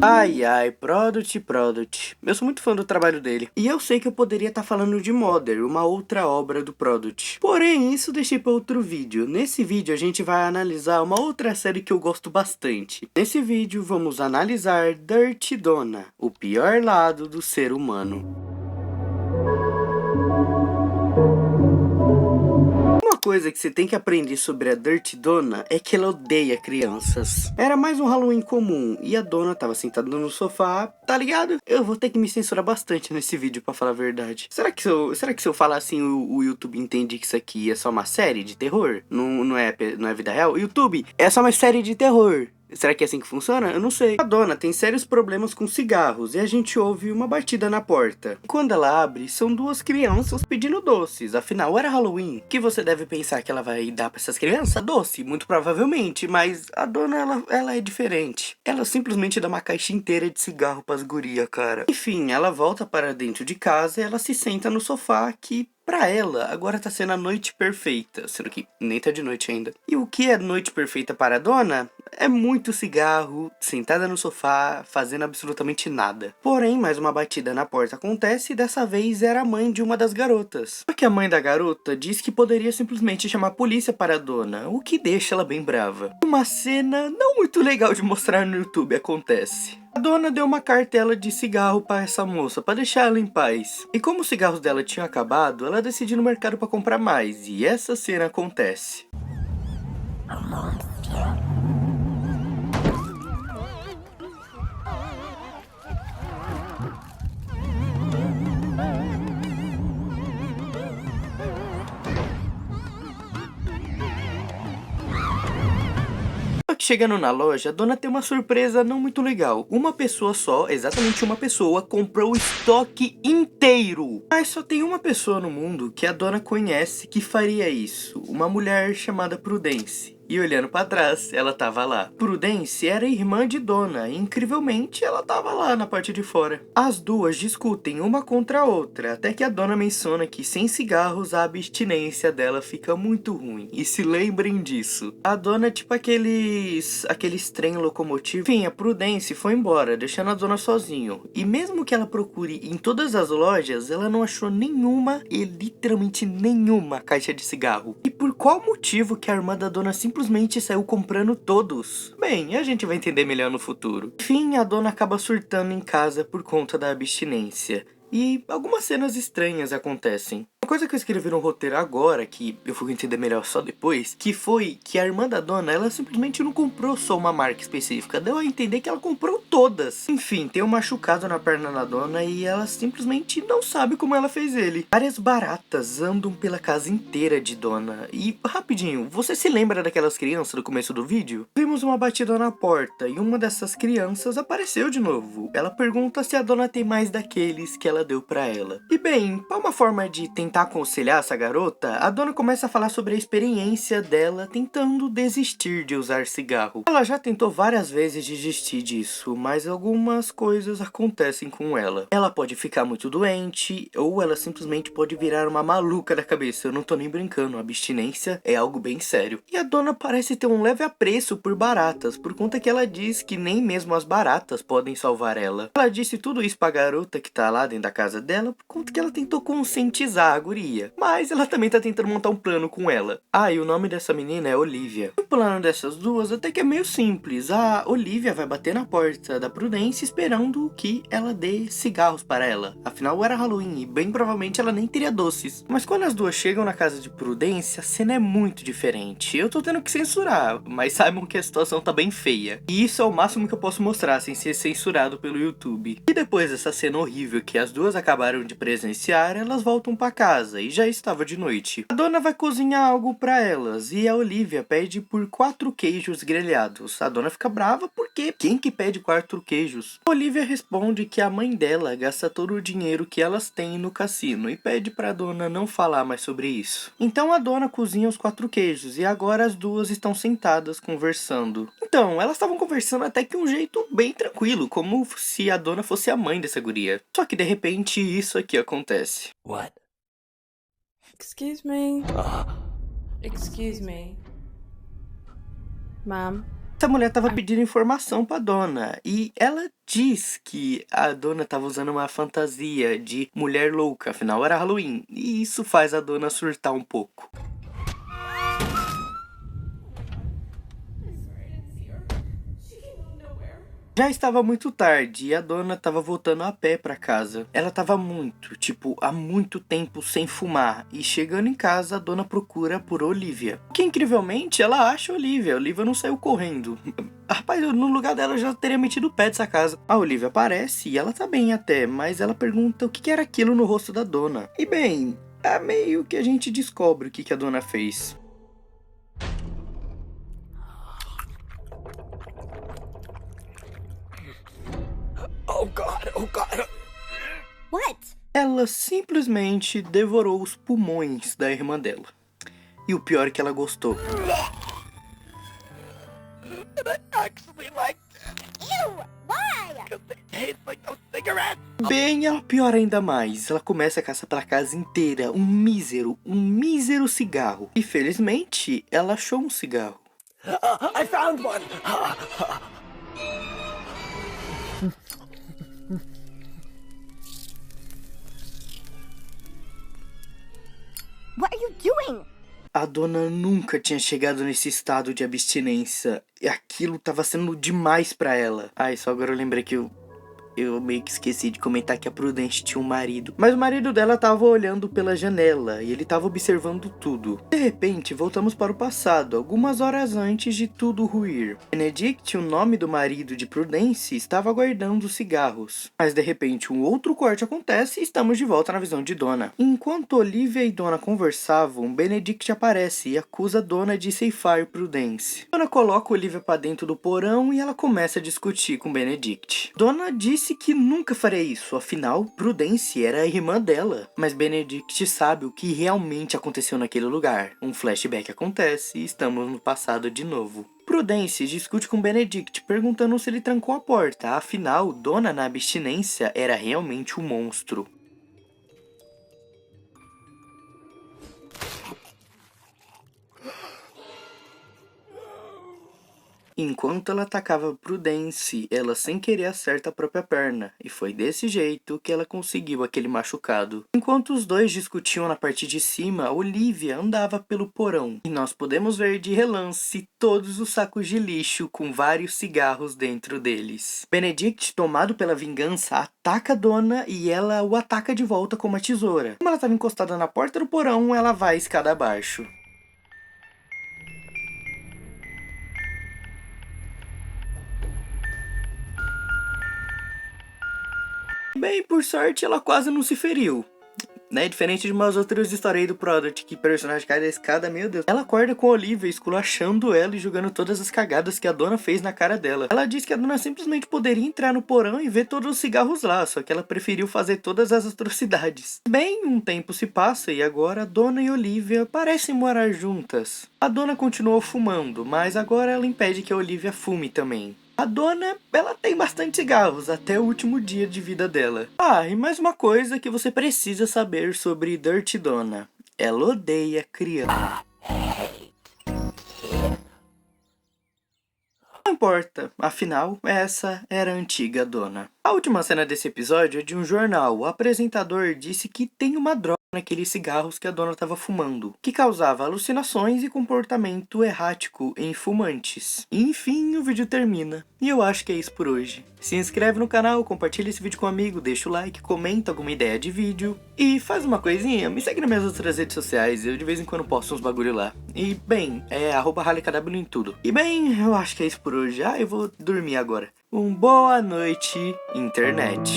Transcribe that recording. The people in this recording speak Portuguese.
Ai, ai, Product. Eu sou muito fã do trabalho dele. E eu sei que eu poderia estar falando de Mother, uma outra obra do Product. Porém, isso deixei para outro vídeo. Nesse vídeo a gente vai analisar uma outra série que eu gosto bastante. Nesse vídeo vamos analisar Dirty Donna, o pior lado do ser humano. Uma coisa que você tem que aprender sobre a Dirty Donna é que ela odeia crianças. Era mais um Halloween comum e a Donna tava sentada no sofá, tá ligado? Eu vou ter que me censurar bastante nesse vídeo pra falar a verdade. Será que se eu falar assim o YouTube entende que isso aqui é só uma série de terror? Não é vida real? YouTube, é só uma série de terror. Será que é assim que funciona? Eu não sei. A Donna tem sérios problemas com cigarros e a gente ouve uma batida na porta. Quando ela abre, são duas crianças pedindo doces. Afinal, era Halloween. O que você deve pensar que ela vai dar pra essas crianças? Doce, muito provavelmente. Mas a Donna, ela é diferente. Ela simplesmente dá uma caixa inteira de cigarro pras gurias, cara. Enfim, ela volta para dentro de casa e ela se senta no sofá que... pra ela, agora tá sendo a noite perfeita, sendo que nem tá de noite ainda. E o que é noite perfeita para a Donna? É muito cigarro, sentada no sofá, fazendo absolutamente nada. Porém, mais uma batida na porta acontece e dessa vez era a mãe de uma das garotas. Só que a mãe da garota diz que poderia simplesmente chamar a polícia para a Donna, o que deixa ela bem brava. Uma cena não muito legal de mostrar no YouTube acontece. A Donna deu uma cartela de cigarro para essa moça, para deixar ela em paz. E como os cigarros dela tinham acabado, ela decidiu ir no mercado para comprar mais, e essa cena acontece. Chegando na loja, a Donna tem uma surpresa não muito legal. Uma pessoa só, exatamente uma pessoa, comprou o estoque inteiro. Mas só tem uma pessoa no mundo que a Donna conhece que faria isso. Uma mulher chamada Prudence. E olhando pra trás, ela tava lá. Prudence era irmã de Donna, e incrivelmente ela tava lá na parte de fora. As duas discutem uma contra a outra, até que a Donna menciona que sem cigarros a abstinência dela fica muito ruim. E se lembrem disso. A Donna é tipo aqueles trem locomotivo. Enfim, a Prudence foi embora, deixando a Donna sozinho. E mesmo que ela procure em todas as lojas, ela não achou nenhuma, e literalmente nenhuma caixa de cigarro. E por qual motivo que a irmã da Donna simplesmente saiu comprando todos? Bem, a gente vai entender melhor no futuro. Enfim, a Donna acaba surtando em casa por conta da abstinência. E algumas cenas estranhas acontecem. Uma coisa que eu escrevi no roteiro agora, que eu fui entender melhor só depois, que foi que a irmã da Donna, ela simplesmente não comprou só uma marca específica, deu a entender que ela comprou todas. Enfim, tem um machucado na perna da Donna e ela simplesmente não sabe como ela fez ele. Várias baratas andam pela casa inteira de Donna. E, rapidinho, você se lembra daquelas crianças do começo do vídeo? Vimos uma batida na porta e uma dessas crianças apareceu de novo. Ela pergunta se a Donna tem mais daqueles que ela deu pra ela. E bem, para uma forma de tentar aconselhar essa garota, a Donna começa a falar sobre a experiência dela tentando desistir de usar cigarro. Ela já tentou várias vezes desistir disso, mas algumas coisas acontecem com ela. Ela pode ficar muito doente, ou ela simplesmente pode virar uma maluca da cabeça. Eu não tô nem brincando, a abstinência é algo bem sério. E a Donna parece ter um leve apreço por baratas, por conta que ela diz que nem mesmo as baratas podem salvar ela. Ela disse tudo isso pra garota que tá lá dentro da casa dela, por conta que ela tentou conscientizar a guria. Mas ela também tá tentando montar um plano com ela. Ah, e o nome dessa menina é Olivia. O plano dessas duas até que é meio simples. A Olivia vai bater na porta da Prudence esperando que ela dê cigarros para ela. Afinal, era Halloween e bem provavelmente ela nem teria doces. Mas quando as duas chegam na casa de Prudence, a cena é muito diferente. Eu tô tendo que censurar, mas saibam que a situação tá bem feia. E isso é o máximo que eu posso mostrar sem ser censurado pelo YouTube. E depois dessa cena horrível que as duas acabaram de presenciar, elas voltam pra casa e já estava de noite. A Donna vai cozinhar algo pra elas e a Olivia pede por 4 queijos grelhados. A Donna fica brava porque quem que pede 4 queijos? A Olivia responde que a mãe dela gasta todo o dinheiro que elas têm no cassino e pede pra Donna não falar mais sobre isso. Então a Donna cozinha os 4 queijos e agora as duas estão sentadas conversando. Então, elas estavam conversando até que um jeito bem tranquilo, como se a Donna fosse a mãe dessa guria. Só que de repente isso aqui acontece. What? Excuse me. Excuse me. Ma'am, Essa mulher tava pedindo informação pra dona e ela diz que a dona tava usando uma fantasia de mulher louca, afinal era Halloween, e isso faz a dona surtar um pouco. Já estava muito tarde e a dona estava voltando a pé para casa. Ela estava há muito tempo sem fumar. E chegando em casa, a dona procura por Olivia. Que incrivelmente ela acha Olivia. A Olivia não saiu correndo. Rapaz, no lugar dela já teria metido o pé dessa casa. A Olivia aparece e ela tá bem até, mas ela pergunta o que era aquilo no rosto da dona. E bem, é meio que a gente descobre o que a dona fez. Oh God, oh God. What? Ela simplesmente devorou os pulmões da irmã dela. E o pior é que ela gostou. I actually like Ew! Why? because they taste like those cigarettes. Bem, ela piora ainda mais. Ela começa a caçar pela casa inteira um mísero cigarro. E felizmente, ela achou um cigarro. I found one. What are you doing? A dona nunca tinha chegado nesse estado de abstinência. E aquilo tava sendo demais pra ela. Ai, só agora eu lembrei que eu meio que esqueci de comentar que a Prudence tinha um marido. Mas o marido dela tava olhando pela janela e ele tava observando tudo. De repente, voltamos para o passado, algumas horas antes de tudo ruir. Benedict, o nome do marido de Prudence, estava guardando os cigarros. Mas de repente, um outro corte acontece e estamos de volta na visão de Donna. Enquanto Olivia e Donna conversavam, Benedict aparece e acusa Donna de ceifar Prudence. Donna coloca Olivia para dentro do porão e ela começa a discutir com Benedict. Donna disse que nunca faria isso, afinal, Prudence era a irmã dela. Mas Benedict sabe o que realmente aconteceu naquele lugar. Um flashback acontece e estamos no passado de novo. Prudence discute com Benedict, perguntando se ele trancou a porta, afinal, Donna na abstinência era realmente um monstro. Enquanto ela atacava Prudence, ela sem querer acerta a própria perna, e foi desse jeito que ela conseguiu aquele machucado. Enquanto os dois discutiam na parte de cima, Olivia andava pelo porão, e nós podemos ver de relance todos os sacos de lixo com vários cigarros dentro deles. Benedict, tomado pela vingança, ataca a Donna e ela o ataca de volta com uma tesoura. Como ela estava encostada na porta do porão, ela vai escada abaixo. Bem, por sorte, ela quase não se feriu. Né? Diferente de umas outras histórias aí do Product, que personagem cai da escada, meu Deus. Ela acorda com a Olivia, esculachando ela e jogando todas as cagadas que a dona fez na cara dela. Ela diz que a dona simplesmente poderia entrar no porão e ver todos os cigarros lá, só que ela preferiu fazer todas as atrocidades. Bem, um tempo se passa e agora a dona e Olivia parecem morar juntas. A dona continuou fumando, mas agora ela impede que a Olivia fume também. A dona, ela tem bastante cigarros até o último dia de vida dela. Ah, e mais uma coisa que você precisa saber sobre Dirty Donna. Ela odeia criança. Não importa, afinal, essa era a antiga dona. A última cena desse episódio é de um jornal. O apresentador disse que tem uma droga naqueles cigarros que a dona estava fumando, que causava alucinações e comportamento errático em fumantes. E, enfim, o vídeo termina. E eu acho que é isso por hoje. Se inscreve no canal, compartilha esse vídeo com um amigo, deixa o like, comenta alguma ideia de vídeo. E faz uma coisinha, me segue nas minhas outras redes sociais, eu de vez em quando posto uns bagulho lá. E, bem, é @HarleyKW em tudo. E, bem, eu acho que é isso por hoje. Eu vou dormir agora. Boa noite, internet.